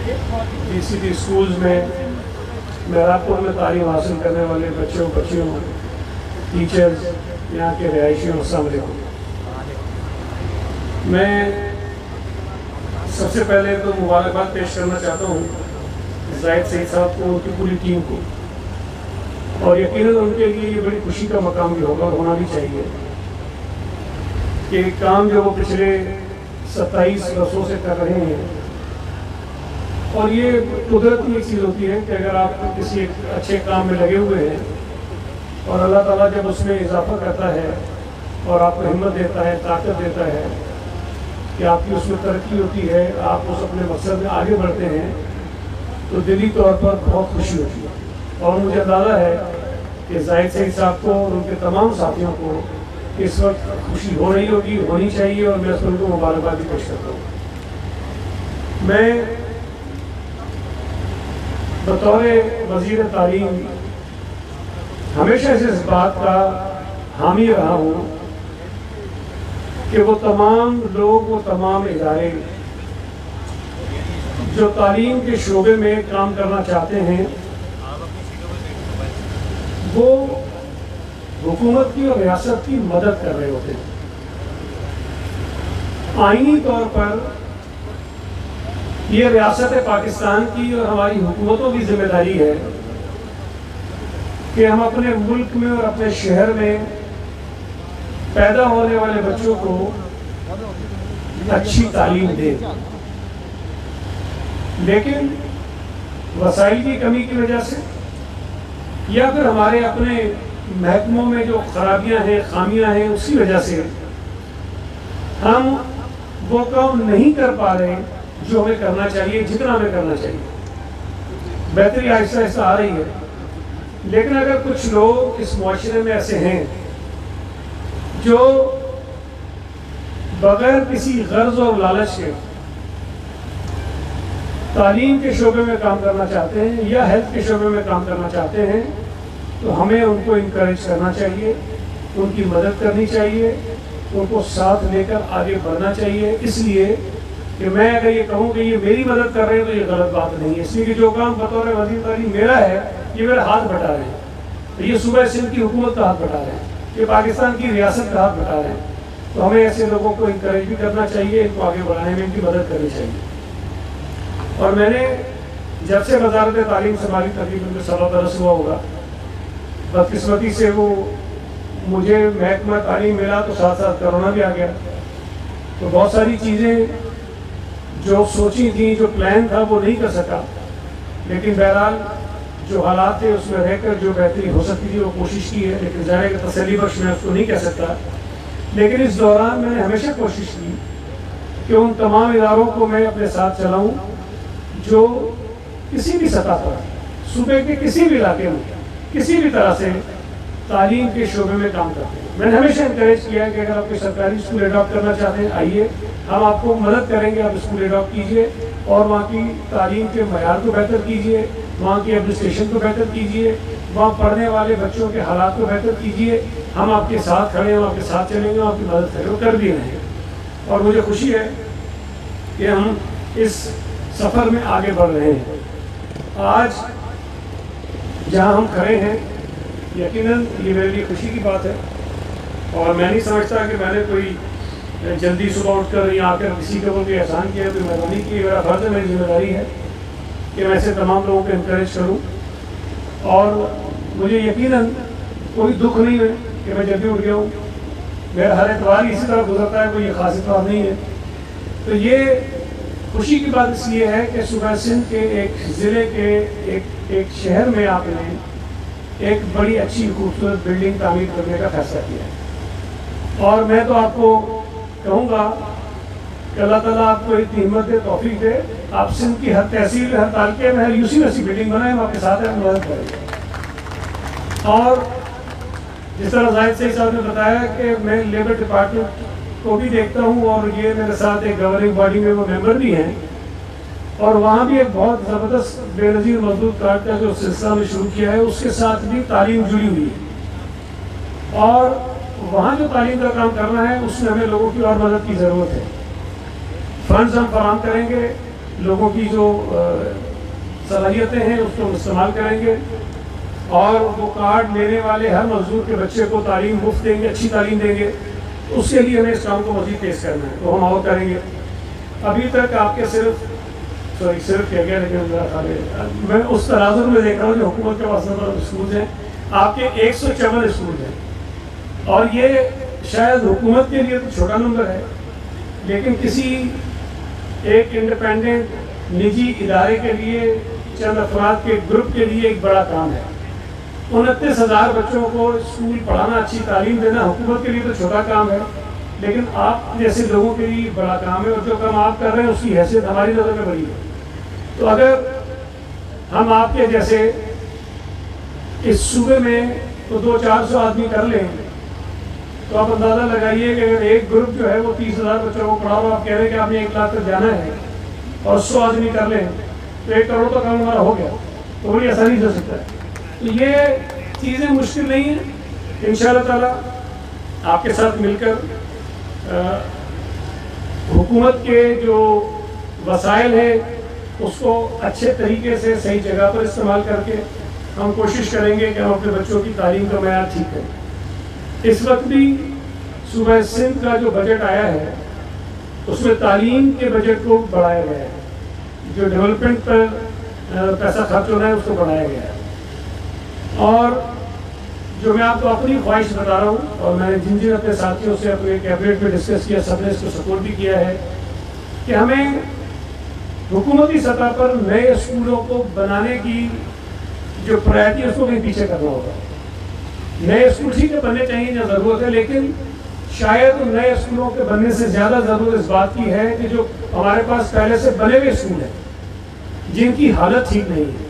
DCT schools میں مہراب میں تعلیم حاصل کرنے والے بچوں بچیوں ٹیچرز یہاں کے رہائشیوں السلام علیکم۔ میں سب سے پہلے تو مبارکباد پیش کرنا چاہتا ہوں زاہد سعید صاحب کو، ان کی پوری ٹیم کو، اور یقیناً ان کے لیے یہ بڑی خوشی کا مقام بھی ہوگا اور ہونا بھی چاہیے کہ کام جو وہ پچھلے 27 برسوں سے کر رہے ہیں، اور یہ قدرتی ایک چیز ہوتی ہے کہ اگر آپ کسی ایک اچھے کام میں لگے ہوئے ہیں اور اللہ تعالیٰ جب اس میں اضافہ کرتا ہے اور آپ کو ہمت دیتا ہے، طاقت دیتا ہے کہ آپ کی اس میں ترقی ہوتی ہے، آپ اس اپنے مقصد میں آگے بڑھتے ہیں، تو دلی طور پر بہت خوشی ہوتی ہے۔ اور مجھے اندازہ ہے کہ زاہد سعید صاحب کو اور ان کے تمام ساتھیوں کو اس وقت خوشی ہو رہی ہوگی، ہونی چاہیے، اور میں اس پر ان کو مبارکباد بھی پیش کرتا ہوں۔ میں بطور وزیر تعلیم ہمیشہ سے اس بات کا حامی رہا ہوں کہ وہ تمام لوگ، وہ تمام ادارے جو تعلیم کے شعبے میں کام کرنا چاہتے ہیں، وہ حکومت کی اور ریاست کی مدد کر رہے ہوتے ہیں۔ آئینی طور پر یہ ریاست پاکستان کی اور ہماری حکومتوں کی ذمہ داری ہے کہ ہم اپنے ملک میں اور اپنے شہر میں پیدا ہونے والے بچوں کو اچھی تعلیم دیں، لیکن وسائل کی کمی کی وجہ سے یا پھر ہمارے اپنے محکموں میں جو خرابیاں ہیں، خامیاں ہیں، اسی وجہ سے ہم وہ کام نہیں کر پا رہے جو ہمیں کرنا چاہیے، جتنا ہمیں کرنا چاہیے۔ بہتری آہستہ آہستہ آ رہی ہے، لیکن اگر کچھ لوگ اس معاشرے میں ایسے ہیں جو بغیر کسی غرض اور لالچ کے تعلیم کے شعبے میں کام کرنا چاہتے ہیں یا ہیلتھ کے شعبے میں کام کرنا چاہتے ہیں، تو ہمیں ان کو انکریج کرنا چاہیے، ان کی مدد کرنی چاہیے، ان کو ساتھ لے کر آگے بڑھنا چاہیے۔ اس لیے کہ میں اگر یہ کہوں کہ یہ میری مدد کر رہے ہیں تو یہ غلط بات نہیں ہے، اس لیے کہ جو کام بطور وزیر تعلیم میرا ہے، یہ میرا ہاتھ بٹا رہے ہیں، یہ صوبہ سندھ کی حکومت کا ہاتھ بٹا رہے ہیں، یہ پاکستان کی ریاست کا ہاتھ بٹا رہے ہیں، تو ہمیں ایسے لوگوں کو انکریج بھی کرنا چاہیے، ان کو آگے بڑھانے میں ان کی مدد کرنی چاہیے۔ اور میں نے جب سے وزارت تعلیم سنبھالی تقریباً 7 برس ہوا ہوگا، بدقسمتی سے وہ مجھے محکمہ تعلیم ملا تو ساتھ ساتھ کرونا بھی آ گیا، تو بہت ساری چیزیں جو سوچی تھیں، جو پلان تھا، وہ نہیں کر سکا، لیکن بہرحال جو حالات تھے اس میں رہ کر جو بہتری ہو سکتی تھی وہ کوشش کی ہے، لیکن ظاہر ہے کہ تسلی بخش میں اس کو نہیں کہہ سکتا۔ لیکن اس دوران میں نے ہمیشہ کوشش کی کہ ان تمام اداروں کو میں اپنے ساتھ چلاؤں جو کسی بھی سطح پر صوبے کے کسی بھی علاقے میں کسی بھی طرح سے تعلیم کے شعبے میں کام کرتے ہیں۔ میں نے ہمیشہ انکریج کیا ہے کہ اگر آپ کوئی سرکاری اسکول اڈاپٹ کرنا چاہتے ہیں، آئیے، ہم آپ کو مدد کریں گے، آپ اسکول اڈاپٹ کیجئے اور وہاں کی تعلیم کے معیار کو بہتر کیجئے، وہاں کی ایڈمنسٹریشن کو بہتر کیجئے، وہاں پڑھنے والے بچوں کے حالات کو بہتر کیجئے۔ ہم آپ کے ساتھ کھڑے ہیں، ہم آپ کے ساتھ چلیں گے، آپ کی مدد کریں، وہ کر بھی رہے ہیں، اور مجھے خوشی ہے کہ ہم اس سفر میں آگے بڑھ رہے ہیں۔ آج جہاں ہم کھڑے ہیں، یقیناً یہ میرے لیے خوشی کی بات ہے، اور میں نہیں سمجھتا کہ میں نے کوئی جلدی صبح اٹھ کر یہاں آ کر کسی کے اوپر کوئی احسان کیا، کوئی مہربانی کی۔ میرا فرض ہے، میری ذمہ داری ہے کہ میں ایسے تمام لوگوں کو انکریج کروں، اور مجھے یقیناً کوئی دکھ نہیں ہے کہ میں جلدی اٹھ گیا ہوں، میرا ہر اتوار اسی طرح گزرتا ہے، کوئی خاص اتوار نہیں ہے۔ تو یہ خوشی کی بات اس لیے ہے کہ صوبہ سندھ کے ایک ضلع کے ایک شہر میں آپ نے ایک بڑی اچھی خوبصورت بلڈنگ تعمیر کرنے کا فیصلہ کیا ہے، اور میں تو آپ کو کہوں گا کہ اللہ تعالیٰ آپ کو اتنی ہمت دے، توفیق دے، آپ سندھ کی ہر تحصیل میں، ہر تعلقے میں، ہر یوسی میں ایسی بلڈنگ بنائیں، ہم آپ کے ساتھ ہیں، مدد کریں گے۔ اور جس طرح زاہد سعید صاحب نے بتایا کہ میں لیبر ڈپارٹمنٹ کو بھی دیکھتا ہوں، اور یہ میرے ساتھ ایک گورننگ باڈی میں وہ ممبر بھی ہیں، اور وہاں بھی ایک بہت زبردست بے نظیر مزدور کارڈ کا جو سلسلہ میں شروع کیا ہے، اس کے ساتھ بھی تعلیم جڑی ہوئی ہے، اور وہاں جو تعلیم کا کام کرنا ہے اس میں ہمیں لوگوں کی اور مدد کی ضرورت ہے۔ فنڈز ہم فراہم کریں گے، لوگوں کی جو صلاحیتیں ہیں اس کو ہم استعمال کریں گے، اور وہ کارڈ لینے والے ہر مزدور کے بچے کو تعلیم مفت دیں گے، اچھی تعلیم دیں گے. اس کے لیے ہمیں اس کام کو مزید تیز کرنا ہے، تو ہم اور کریں گے. ابھی تک آپ کے صرف کیا گیا، لیکن میں اس تناظر میں دیکھ رہا ہوں جو حکومت کے پاس اسکول ہیں، آپ کے 154 اسکول ہیں، اور یہ شاید حکومت کے لیے تو چھوٹا نمبر ہے، لیکن کسی ایک انڈیپینڈنٹ نجی ادارے کے لیے، چند افراد کے گروپ کے لیے ایک بڑا کام ہے. 29,000 بچوں کو اسکول پڑھانا، اچھی تعلیم دینا حکومت کے لیے تو چھوٹا کام ہے، لیکن آپ جیسے لوگوں کے لیے بڑا کام ہے، اور جو کام آپ کر رہے ہیں اس کی حیثیت ہماری نظر میں بڑی ہے. تو اگر ہم آپ کے جیسے اس صوبے میں تو 200-400 آدمی کر لیں، تو آپ اندازہ لگائیے کہ اگر ایک گروپ جو ہے وہ 30,000 بچوں کو پڑھا، اور آپ کہہ رہے ہیں کہ آپ نے 1 لاکھ تک جانا ہے، اور 100 آدمی کر لیں تو 1 کروڑ کا کام ہمارا ہو گیا. تو بڑی آسانی سے ہو سکتا ہے. تو یہ چیزیں مشکل نہیں ہیں. انشاءاللہ تعالیٰ آپ کے ساتھ مل کر حکومت کے جو وسائل ہیں اس کو اچھے طریقے سے صحیح جگہ پر استعمال کر کے ہم کوشش کریں گے کہ ہم اپنے بچوں کی تعلیم کا معیار ٹھیک کریں. اس وقت بھی صوبہ سندھ کا جو بجٹ آیا ہے اس میں تعلیم کے بجٹ کو بڑھایا گیا ہے، جو ڈیولپمنٹ پر پیسہ خرچ ہو رہا ہے اس کو بڑھایا گیا ہے. اور جو میں آپ کو اپنی خواہش بتا رہا ہوں، اور میں نے جن اپنے ساتھیوں سے اپنے کیبنٹ میں ڈسکس کیا، سب نے اس کو سپورٹ بھی کیا ہے کہ ہمیں حکومتی سطح پر نئے اسکولوں کو بنانے کی جو پرائرٹی ہے اس کو کہیں پیچھے کرنا ہوگا. نئے اسکول ٹھیک ہے بننے چاہیے یا ضرورت ہے، لیکن شاید نئے اسکولوں کے بننے سے زیادہ ضرورت اس بات کی ہے کہ جو ہمارے پاس پہلے سے بنے ہوئے اسکول ہیں جن کی حالت ٹھیک نہیں ہے،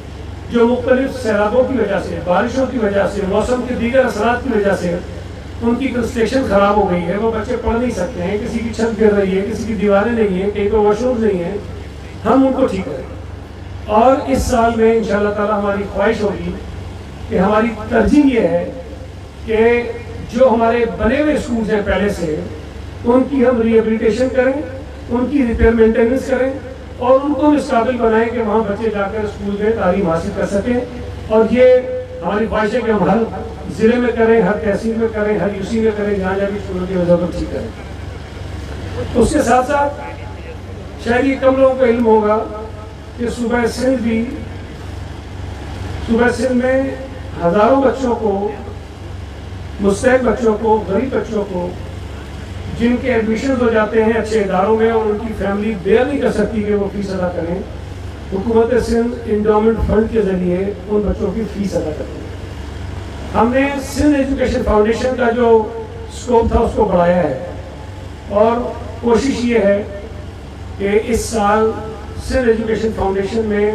جو مختلف سیلابوں کی وجہ سے، بارشوں کی وجہ سے، موسم کے دیگر اثرات کی وجہ سے ان کی کنسٹرکشن خراب ہو گئی ہے، وہ بچے پڑھ نہیں سکتے ہیں، کسی کی چھت گر رہی ہے، کسی کی دیواریں نہیں ہیں، کہیں پہ واش روم نہیں ہیں. ہم ان کو ٹھیک کریں. اور اس سال میں انشاءاللہ تعالی ہماری خواہش ہوگی کہ ہماری ترجیح یہ ہے کہ جو ہمارے بنے ہوئے اسکولز ہیں پہلے سے ان کی ہم ری ایبلیٹیشن کریں، ان کی ریپیئر مینٹیننس کریں، اور ان کو اس قابل بنائیں کہ وہاں بچے جا کر اسکول میں تعلیم حاصل کر سکیں. اور یہ ہماری خواہش ہے کہ ہم ہر ضلع میں کریں، ہر تحصیل میں کریں، ہر یو سی میں کریں، جہاں جہاں بھی اسکولوں کی ضرورت ٹھیک کریں. اس کے ساتھ ساتھ شاید یہ کم لوگوں کو علم ہوگا کہ صوبہ سندھ میں ہزاروں بچوں کو، مستحق بچوں کو، غریب بچوں کو جن کے ایڈمیشنز ہو جاتے ہیں اچھے اداروں میں اور ان کی فیملی بیئر نہیں کر سکتی کہ وہ فیس ادا کریں، حکومت سندھ انڈومنٹ فنڈ کے ذریعے ان بچوں کی فیس ادا کرتی ہے. ہم نے سندھ ایجوکیشن فاؤنڈیشن کا جو اسکوپ تھا اس کو بڑھایا ہے، اور کوشش یہ ہے کہ اس سال سندھ ایجوکیشن فاؤنڈیشن میں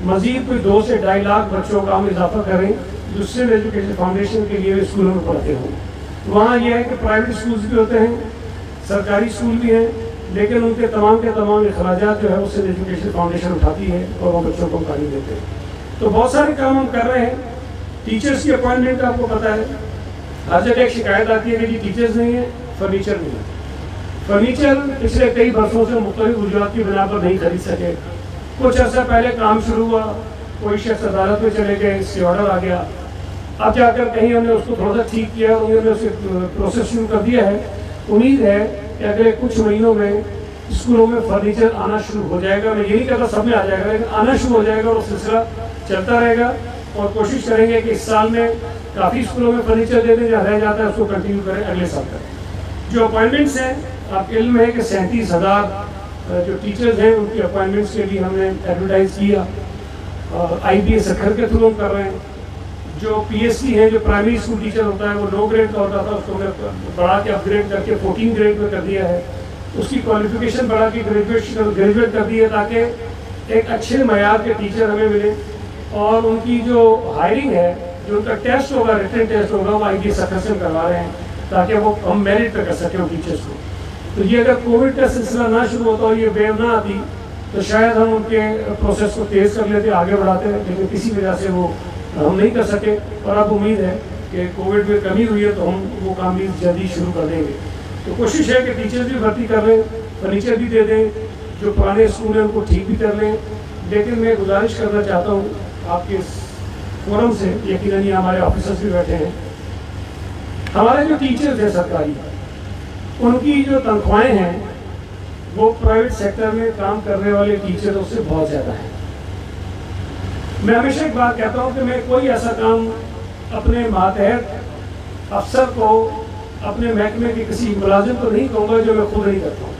مزید کوئی 2 سے 2.5 لاکھ بچوں کا ہم اضافہ کریں جو سندھ ایجوکیشن فاؤنڈیشن کے لیے اسکولوں میں پڑھتے ہوں. وہاں یہ ہے کہ پرائیویٹ اسکولز بھی ہوتے ہیں، سرکاری اسکول بھی ہیں، لیکن ان کے تمام اخراجات جو ہے وہ سندھ ایجوکیشن فاؤنڈیشن اٹھاتی ہے اور وہ بچوں کو تعلیم دیتے ہیں. تو بہت سارے کام ہم کر رہے ہیں. ٹیچرز کی اپوائنٹمنٹ آپ کو پتہ ہے، ہر جگہ ایک شکایت آتی ہے کہ جی ٹیچرز نہیں ہیں، فرنیچر نہیں ہے. فرنیچر پچھلے کئی برسوں سے مختلف وجوہات کی بنا پر نہیں خرید سکے. کچھ عرصہ پہلے کام شروع ہوا، کوئی شخص عدالت میں چلے گئے، اس سے آرڈر آ گیا، اب جا کر کہیں ہم نے اس کو تھوڑا سا ٹھیک کیا، انہوں نے اسے پروسیس شروع کر دیا ہے. امید ہے کہ اگلے کچھ مہینوں میں اسکولوں میں فرنیچر آنا شروع ہو جائے گا. میں یہ نہیں کہتا سب میں آ جائے گا، لیکن آنا شروع ہو جائے گا اور سلسلہ چلتا رہے گا. اور کوشش کریں گے کہ اس سال میں کافی اسکولوں میں فرنیچر دے دیں، جہاں رہ جاتا ہے اس کو کنٹینیو کریں، اگلے سال کریں. جو اپوائنٹمنٹس ہیں، آپ کے علم ہے کہ 37,000 جو ٹیچرز ہیں ان کی اپوائنٹمنٹس کے لیے ہم نے ایڈورٹائز کیا. IBA سکھر کے تھرو ہم کر رہے ہیں. جو PSC ہے، جو پرائمری اسکول ٹیچر ہوتا ہے، وہ 9 گریڈ کا ہوتا تھا، اس کو ہم نے بڑھا کے اپ گریڈ کر کے 14 گریڈ میں کر دیا ہے. اس کی کوالیفیکیشن بڑھا کے گریجویٹ کر دی ہے تاکہ ایک اچھے معیار کے ٹیچر ہمیں ملے. اور ان کی جو ہائرنگ ہے، جو ان کا ٹیسٹ ہوگا، ریٹن ٹیسٹ ہوگا، وہ IBA سکھر سے کروا رہے ہیں تاکہ وہ ہم میرٹ پہ کر سکیں ان ٹیچرس کو. تو یہ اگر کووڈ کا سلسلہ نہ شروع ہوتا اور یہ ویو نہ آتی تو شاید ہم ان کے پروسیس کو تیز کر لیتے، آگے بڑھاتے، لیکن کسی وجہ سے وہ ہم نہیں کر سکے. اور اب امید ہے کہ کووڈ میں کمی ہوئی ہے تو ہم وہ کام بھی جلدی شروع کر دیں گے. تو کوشش ہے کہ ٹیچرز بھی بھرتی کر رہے ہیں، فرنیچر بھی دے دیں، جو پرانے اسکول ہیں ان کو ٹھیک بھی کر لیں. لیکن میں گزارش کرنا چاہتا ہوں آپ کے اس فورم سے, یقیناً یہ ہمارے آفیسرس بھی بیٹھے ہیں, ہمارے جو ٹیچرز ہیں سرکاری, ان کی جو تنخواہیں ہیں وہ پرائیویٹ سیکٹر میں کام کرنے والے ٹیچروں سے بہت زیادہ ہیں. میں ہمیشہ ایک بات کہتا ہوں کہ میں کوئی ایسا کام اپنے ماتحت افسر کو, اپنے محکمے کے کسی ملازم کو نہیں کہوں گا جو میں خود نہیں کرتا ہوں.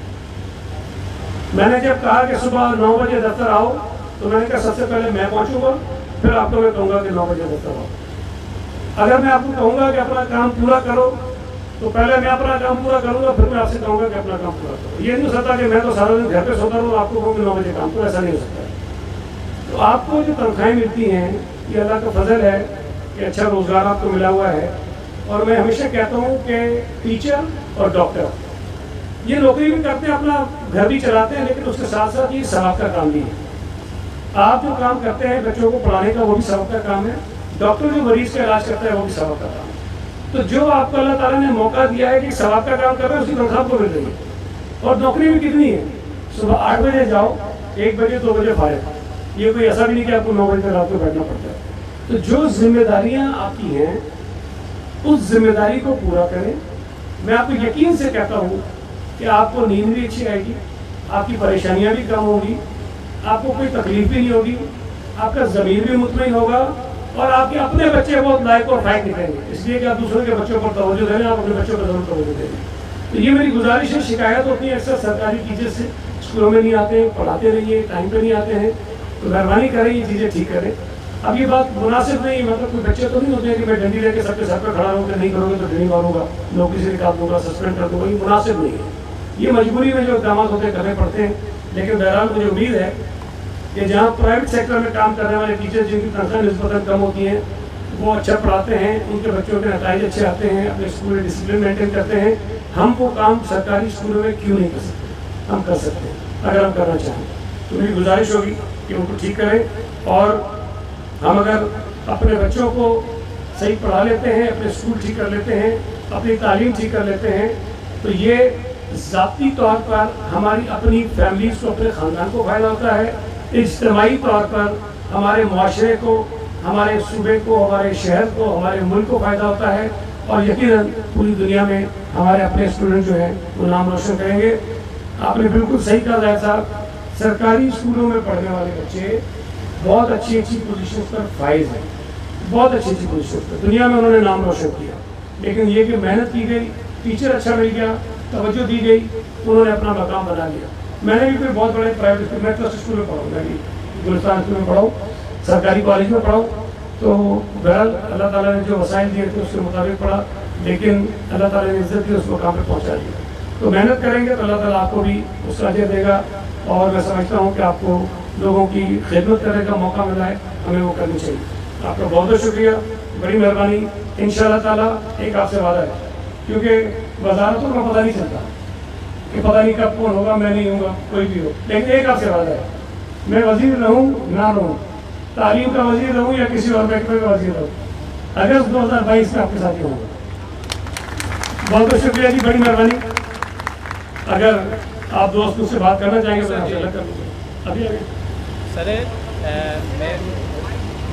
میں نے جب کہا کہ صبح 9 بجے دفتر آؤ تو میں نے کہا سب سے پہلے میں پہنچوں گا, پھر آپ کو میں کہوں گا کہ 9 بجے دفتر آؤ. اگر میں آپ کو کہوں گا کہ اپنا کام پورا کرو تو پہلے میں اپنا کام پورا کروں گا, پھر میں آپ سے کہوں گا کہ اپنا کام پورا کرو. یہ نہیں ہو سکتا کہ میں تو سارا دن گھر پہ سوتا رہوں, آپ کو کہوں کہ 9 بجے کام, تو ایسا نہیں ہو سکتا. تو آپ کو جو تنخواہیں ملتی ہیں یہ اللہ کا فضل ہے کہ اچھا روزگار آپ کو ملا ہوا ہے. اور میں ہمیشہ کہتا ہوں کہ ٹیچر اور ڈاکٹر یہ نوکری بھی کرتے ہیں, اپنا گھر بھی چلاتے ہیں, لیکن اس کے ساتھ ساتھ یہ ثواب کا کام بھی ہے. آپ جو کام کرتے ہیں بچوں کو پڑھانے کا وہ بھی ثواب کا کام ہے, ڈاکٹر جو مریض کا علاج کرتا ہے وہ بھی ثواب کا کام ہے. تو جو آپ کو اللہ تعالیٰ نے موقع دیا ہے کہ ثواب کا کام کر رہے ہیں اس کی تنخواہ کو مل رہی ہے. اور نوکری بھی کتنی ہے, صبح 8 بجے جاؤ, 1 بجے 2 بجے فارغ. یہ کوئی ایسا بھی نہیں کہ آپ کو 9 بجے تک رات کو بیٹھنا پڑتا ہے. تو جو ذمہ داریاں آپ کی ہیں اس ذمہ داری کو پورا کریں. میں آپ کو یقین سے کہتا ہوں کہ آپ کو نیند بھی اچھی آئے گی, آپ کی پریشانیاں بھی کم ہوں گی, آپ کو کوئی تکلیف بھی نہیں ہوگی, آپ کا ضمیر بھی مطمئن ہوگا, اور آپ کے اپنے بچے بہت لائق اور فائق نکلیں گے. اس لیے کہ آپ دوسروں کے بچوں پر توجہ دیں, آپ اپنے بچوں پر ضرور توجہ دیں. تو یہ میری گزارش ہے. شکایت ہوتی ہے اکثر سرکاری ٹیچر سے, اسکولوں میں نہیں آتے ہیں, پڑھاتے نہیں ہیں, ٹائم پہ نہیں آتے ہیں. تو مہربانی کریں یہ چیزیں ٹھیک کریں. اب یہ بات مناسب نہیں, مطلب کوئی بچے تو نہیں ہوتے ہیں کہ میں ڈنڈی لے کے سب کے سر پہ کھڑا رہوں کہ نہیں کرو گے تو ڈنڈی ماروں گا, نوکری سے نکال دوں گا, سسپینڈ کر دوں گا. یہ مناسب نہیں ہے. یہ مجبوری میں جو اقدامات ہوتے ہیں کرنے پڑتے ہیں. لیکن بہرحال مجھے امید ہے کہ جہاں پرائیویٹ سیکٹر میں کام کرنے والے ٹیچر جن کی تنخواہیں نسبتاً کم ہوتی ہیں وہ اچھا پڑھاتے ہیں, ان کے بچوں کے نتائج اچھے آتے ہیں, اپنے اسکول میں ڈسپلن مینٹین کرتے ہیں. ہم وہ کام سرکاری اسکولوں میں کیوں نہیں کر سکتے؟ ہم کر سکتے ہیں اگر ہم کرنا چاہیں. تو میری گزارش ہوگی کہ ان کو ٹھیک کریں. اور ہم اگر اپنے بچوں کو صحیح پڑھا لیتے ہیں, اپنے اسکول ٹھیک کر لیتے ہیں, اپنی تعلیم ٹھیک کر لیتے ہیں, تو یہ ذاتی طور پر ہماری اپنی فیملیز کو, اپنے خاندان کو فائدہ ہوتا ہے. اجتماعی طور پر ہمارے معاشرے کو, ہمارے صوبے کو, ہمارے شہر کو, ہمارے ملک کو فائدہ ہوتا ہے. اور یقیناً پوری دنیا میں ہمارے اپنے اسٹوڈنٹ جو ہیں وہ نام روشن کریں گے. آپ نے بالکل صحیح کہا ظاہر صاحب, سرکاری اسکولوں میں پڑھنے والے بچے بہت اچھی اچھی پوزیشنز پر فائز ہیں, بہت اچھی اچھی پوزیشنز پر دنیا میں انہوں نے نام روشن کیا. لیکن یہ کہ محنت کی گئی, ٹیچر اچھا مل گیا, توجہ دی گئی, انہوں نے اپنا مقام بنا لیا. میں نے بھی کوئی بہت بڑے پرائیویٹ اسکول, میں ٹرسٹ اسکول میں پڑھا ہوں, میں بھی گلستان اسکول میں پڑھا ہوں, سرکاری کالج میں پڑھا ہوں. تو بہرحال اللہ تعالیٰ نے جو وسائل دیے تھے اس کے مطابق پڑھا, لیکن اللہ تعالیٰ نے عزت دی, اس مقام پہ پہنچا دیا. تو محنت کریں گے تو اللہ تعالیٰ آپ کو بھی اس کا اجر دے گا. اور میں سمجھتا ہوں کہ آپ کو لوگوں کی خدمت کرنے کا موقع ملا ہے, ہمیں وہ کرنی چاہیے. آپ کا بہت بہت شکریہ, بڑی مہربانی. انشاءاللہ تعالیٰ ایک آپ سے وعدہ ہے, کیونکہ وزارتوں کا پتہ نہیں چلتا کہ پتہ نہیں کب کون ہوگا, میں نہیں ہوں گا, کوئی بھی ہو, لیکن ایک آپ سے وعدہ ہے, میں وزیر رہوں نہ رہوں, تعلیم کا وزیر رہوں یا کسی اور محکمے کا وزیر رہوں, اگست 2022 میں آپ کے ساتھ ہی ہوں گا. بہت بہت شکریہ جی, بڑی مہربانی. اگر آپ دوست مجھ سے بات کرنا چاہیں گے تو آپ سے الگ کر لوں گا. ابھی آگے سر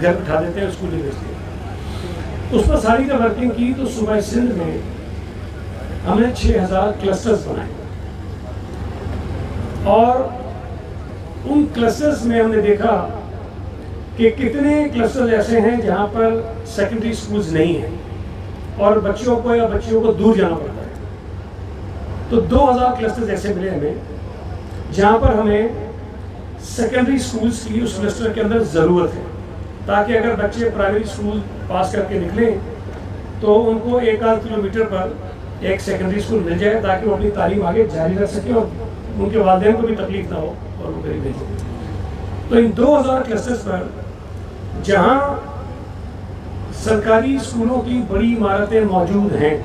گھر بٹھا دیتے ہیں اسکول نہیں بھیجتے ہیں. اس پر ساری کا ورکنگ کی تو صوبہ سندھ میں ہم نے 6000 کلسٹرز بنائے اور ان کلسٹرز میں ہم نے دیکھا کہ کتنے کلسٹرز ایسے ہیں جہاں پر سیکنڈری اسکولز نہیں ہیں اور بچوں کو یا بچیوں کو دور جانا پڑتا ہے. تو 2000 کلسٹرز ایسے ملے ہمیں جہاں پر ہمیں سیکنڈری اسکولز کی اس کلسٹر کے اندر ضرورت ہے تاکہ اگر بچے پرائمری اسکول پاس کر کے نکلیں تو ان کو 1-8 کلومیٹر پر ایک سیکنڈری اسکول مل جائے تاکہ وہ اپنی تعلیم آگے جاری رکھ سکیں اور ان کے والدین کو بھی تکلیف نہ ہو اور وہ قریب بھیجیں. تو ان 2000 کلسٹرز پر جہاں سرکاری اسکولوں کی بڑی عمارتیں موجود ہیں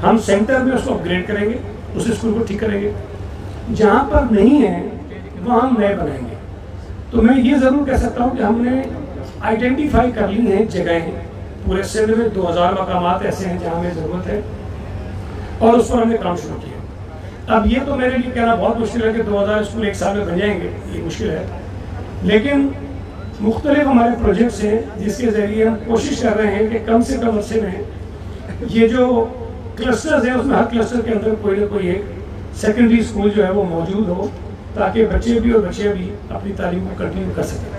ہم سینٹر میں اس کو اپ گریڈ کریں گے, اس اسکول کو ٹھیک کریں گے. جہاں پر نہیں ہیں وہاں ہم نئے بنائیں گے. تو میں یہ ضرور کہہ سکتا ہوں کہ ہم نے آئیڈینٹیفائی کر لی ہیں جگہیں پورے سندھ میں 2000 مقامات ایسے ہیں جہاں ہمیں ضرورت ہے اور اس پر ہم نے کام شروع کیا. اب یہ تو میرے لیے کہنا بہت مشکل ہے کہ 2000 اسکول ایک سال میں بن جائیں گے, یہ مشکل ہے, لیکن مختلف ہمارے پروجیکٹس ہیں جس کے ذریعے ہم کوشش کر رہے ہیں کہ کم سے کم عرصے میں یہ جو کلسٹرز ہیں اس میں ہر کلسٹر کے اندر کوئی نہ کوئی ایک سیکنڈری اسکول جو ہے وہ موجود ہو تاکہ بچے بھی اور بچیاں بھی اپنی تعلیم کو کنٹینیو کر سکیں.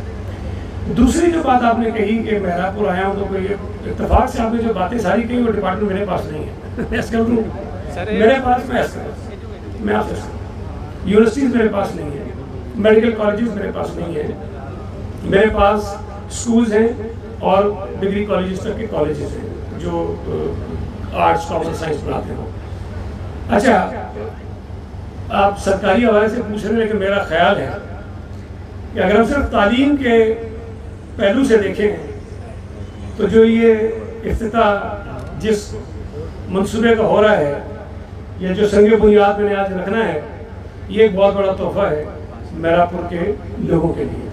دوسری جو بات آپ نے کہی کہ مہرا پور آیا ہوں تو کوئی اتفاق سے آپ نے جو باتیں ساری کہی وہ ڈپارٹمنٹ میرے پاس نہیں ہے. میرے پاس میں آپ سے یونیورسٹیز میرے پاس نہیں ہے, میڈیکل کالجز میرے پاس نہیں ہے, میرے پاس اسکولز ہیں اور ڈگری کالجز تک کے کالجز ہیں جو آرٹس کامرس سائنس پڑھاتے ہیں. اچھا آپ سرکاری حوالے سے پوچھ رہے ہیں لیکن میرا خیال ہے کہ اگر ہم صرف تعلیم کے پہلو سے دیکھیں تو جو یہ افتتاح جس منصوبے کا ہو رہا ہے یا جو سنگ بنیاد میں نے آج رکھنا ہے یہ ایک بہت بڑا تحفہ ہے مہرا پور کے لوگوں کے لیے.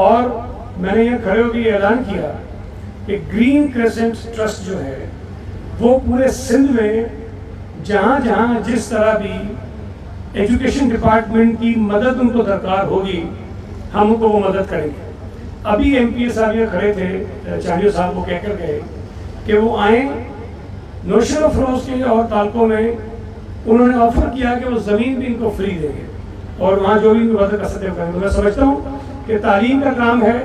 اور میں نے یہ کھڑے ہو کے یہ اعلان کیا کہ گرین کریسنٹ ٹرسٹ جو ہے وہ پورے سندھ میں جہاں جہاں جس طرح بھی ایجوکیشن ڈپارٹمنٹ کی مدد ان کو درکار ہوگی ہم ان کو وہ مدد کریں گے. ابھی ایم پی صاحب یہ کھڑے تھے, چاندیو صاحب وہ کہہ کر گئے کہ وہ آئیں نوشہر افروز کے اور تعلقوں میں انہوں نے آفر کیا کہ وہ زمین بھی ان کو فری دیں گے اور وہاں جو بھی مدد کر سکتے ہیں. میں سمجھتا ہوں کہ تعلیم کا کام ہے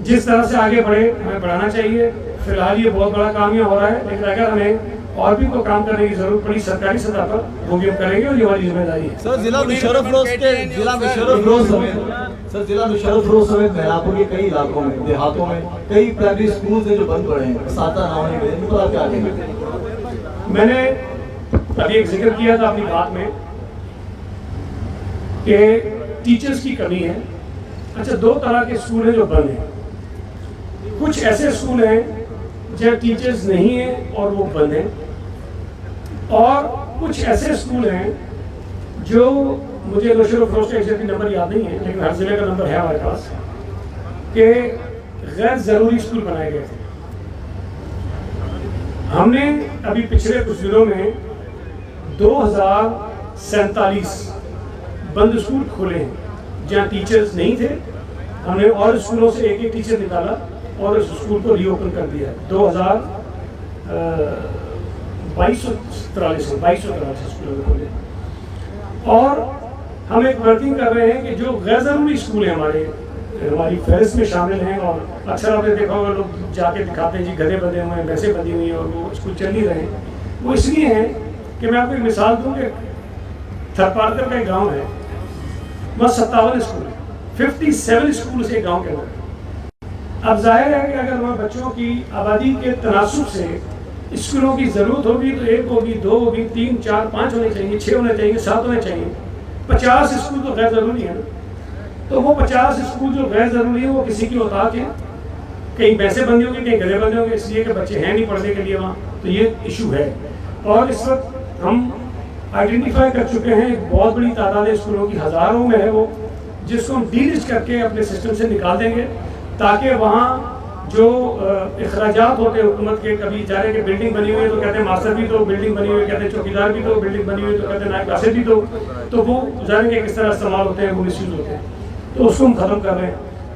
جس طرح سے آگے بڑھے ہمیں بڑھانا چاہیے. فی الحال یہ بہت بڑا کام یہ ہو رہا ہے لیکن اگر ہمیں اور بھی کوئی کام کرنے کی ضرورت پڑی سرکاری سطح پر وہ بھی ہم کریں گے اور یہ ہماری ذمہ داری ہے. سر ضلع نوشہر افروز سمیت مہرا پور کے کئی علاقوں میں دیہاتوں میں کئی پرائمری اسکولز ہیں جو بند پڑے ہیں, اساتذہ نہ ہونے کی وجہ سے, ان پر آپ کیا کہیں گے؟ میں نے ابھی ایک ذکر کیا تھا اپنی بات میں کہ ٹیچرز کی کمی ہے. اچھا 2 طرح کے اسکول ہیں جو بند ہیں. کچھ ایسے اسکول ہیں جہاں ٹیچرز نہیں ہیں اور وہ بند ہیں, اور کچھ ایسے اسکول ہیں جو مجھے نوشہر افروز کا ایگزیکٹلی نمبر یاد نہیں ہے لیکن ہر ضلع کا نمبر ہے ہمارے پاس کہ غیر ضروری اسکول بنائے گئے تھے. ہم نے ابھی پچھلے کچھ دنوں میں 2047 بند اسکول کھولے ہیں جہاں ٹیچرز نہیں تھے. ہم نے اور اسکولوں سے ایک ٹیچر نکالا اور اس اسکول کو ری اوپن کر دیا. 2243 اسکولوں میں کھولے. اور ہم ایک ورکنگ کر رہے ہیں کہ جو غیر ضروری اسکول ہیں ہماری فہرست میں شامل ہیں, اور اکثر آپ نے دیکھا ہوگا لوگ جا کے دکھاتے ہیں جی گدھے بندھے ہوئے ہیں, بھینسیں بندھی ہوئی ہیں اور وہ اسکول چل نہیں رہے ہیں. وہ اس لیے ہیں کہ میں آپ کو ایک مثال دوں کہ تھرپارکر کا ایک گاؤں ہے, وہاں 57 اسکول ہیں, 57 اسکول ایک گاؤں کے اندر. اب ظاہر ہے کہ اگر وہاں بچوں کی آبادی کے تناسب سے اسکولوں کی ضرورت ہوگی تو 1 ہوگی, 2 ہوگی, 3, 4, 5 ہونے چاہیے, 6 ہونے چاہیے, 7 ہونے چاہیے. 50 اسکول تو غیر ضروری ہیں. تو وہ 50 اسکول جو غیر ضروری ہیں وہ کسی کی اوقات ہیں, کہیں پیسے بندی ہوگی, کہیں گدھے بندے ہوں گے, اس لیے کہ بچے ہیں نہیں پڑھنے کے لیے وہاں. تو یہ ایشو ہے اور اس وقت ہم آئیڈینٹیفائی کر چکے ہیں ایک بہت بڑی تعداد اسکولوں کی, ہزاروں میں ہے وہ, جس کو ہم ڈی لسٹ کر کے اپنے سسٹم سے نکال دیں گے تاکہ وہاں جو اخراجات ہوتے ہیں حکومت کے, کبھی چاہے کہ بلڈنگ بنی ہوئی ہے تو کہتے ہیں ماسٹر بھی تو, بلڈنگ بنی ہوئی ہے کہتے ہیں چوکیدار بھی تو, بلڈنگ بنی ہوئی ہے تو کہتے ہیں نائب قاصد بھی تو وہ ظاہر کہ کس طرح استعمال ہوتے ہیں, وہ مس یوز ہوتے ہیں. تو اس کو ہم ختم کر رہے ہیں.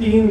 3